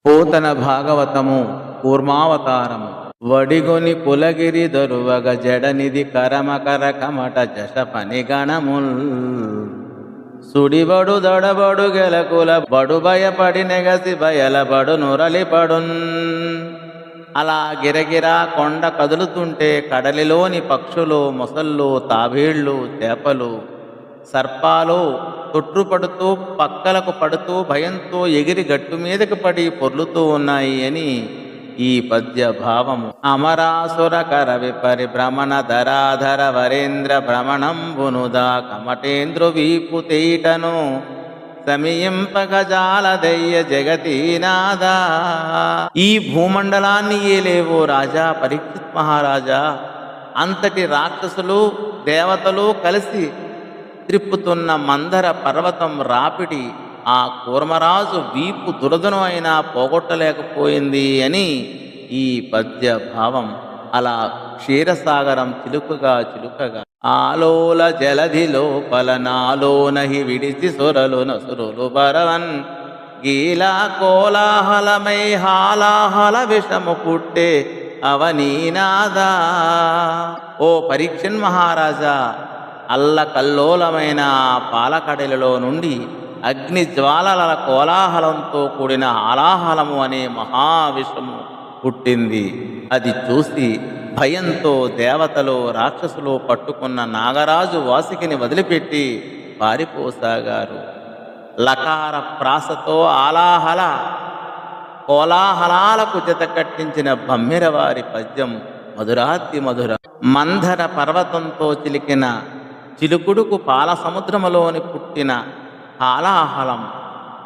పోతన భాగవతము కూర్మావతారము వడిగొని కులగిరి దొరువగ జడనిది కరమకర కమట జష పని గణముల్ సుడిబడు దొడబడు గెలకుల బడు భయపడి నెగసి బయలబడు నురలిపడున్. అలా గిరగిరా కొండ కదులుతుంటే కడలిలోని పక్షులు, మొసళ్ళు, తాబేళ్లు, చేపలు, సర్పాలు తొట్టుపడుతూ పక్కలకు పడుతూ భయంతో ఎగిరి గట్టు మీదకి పడి పొర్లుతూ ఉన్నాయి అని ఈ పద్య భావము. అమరాసుర కర విపరి భ్రమణ ధరాధర వరేంద్ర భ్రమణంబునుదా కమటేంద్రు వీపు తేటను సమయింపగజాలదయ్య జగతీనాదా. ఈ భూమండలాన్ని ఏలేవో రాజా పరీక్షిత్ మహారాజా, అంతటి రాక్షసులు దేవతలు కలిసి త్రిప్పుతున్న మందర పర్వతం రాపిడి ఆ కూర్మరాజు వీపు దురదను అయినా పోగొట్టలేకపోయింది అని ఈ పద్య భావం. అలా క్షీరసాగరం చిలుకగా చిలుకగా ఆలోల జలధి లోపల నాలోనహి విడిచి సొరలు నసురులు బరవన్ గీలా కోలాహలమై హాలాహల విషము పుట్టే అవనీనాదా. ఓ పరీక్షన్ మహారాజా, అల్లకల్లోలమైన పాలకడలిలో నుండి అగ్ని జ్వాలల కోలాహలంతో కూడిన హాలాహలము అనే మహావిషము పుట్టింది. అది చూసి భయంతో దేవతలు, రాక్షసులు పట్టుకున్న నాగరాజు వాసికిని వదిలిపెట్టి పారిపోసాగారు. లకార ప్రాసతో ఆలాహల కోలాహలాలకు జత కట్టించిన బమ్మెరవారి పద్యం మధురాతి మధుర. మందర పర్వతంతో చిలికిన చిలుకుడుకు పాల సముద్రములోని పుట్టిన హాలాహలం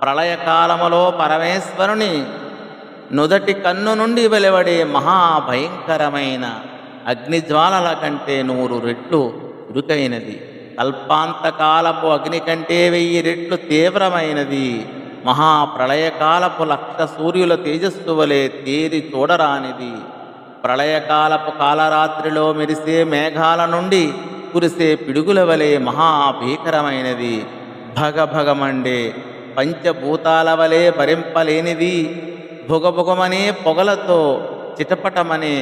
ప్రళయకాలములో పరమేశ్వరుని నుదటి కన్ను నుండి వెలువడే మహాభయంకరమైన అగ్నిజ్వాలల కంటే 100 రెట్లు చురుకైనది. కల్పాంతకాలపు అగ్ని కంటే 1000 రెట్లు తీవ్రమైనది. మహాప్రళయకాలపు 1,00,000 సూర్యుల తేజస్సు వలె తేరి చూడరానిది. ప్రళయకాలపు కాలరాత్రిలో మెరిసే మేఘాల నుండి కురిసే పిడుగుల వలె మహాభీకరమైనది. భగభగమండే పంచభూతాల వలె భరింపలేనిది. భుగభుగమనే పొగలతో, చిటపటమనే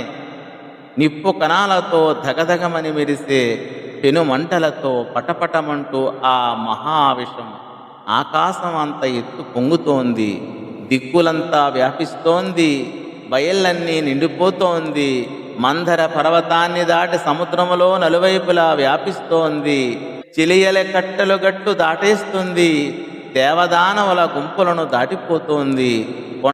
నిప్పు కణాలతో, ధగధగమని మెరిసే పెనుమంటలతో పటపటమంటూ ఆ మహావిషం ఆకాశం అంత ఎత్తు పొంగుతోంది. దిక్కులంతా వ్యాపిస్తోంది. బయళ్ళన్నీ నిండిపోతోంది. మందర పర్వతాన్ని దాటి సముద్రములో నలువైపులా వ్యాపిస్తోంది. చిలియల కట్టెలు గట్టు దాటేస్తుంది. దేవదానవుల గుంపులను దాటిపోతోంది.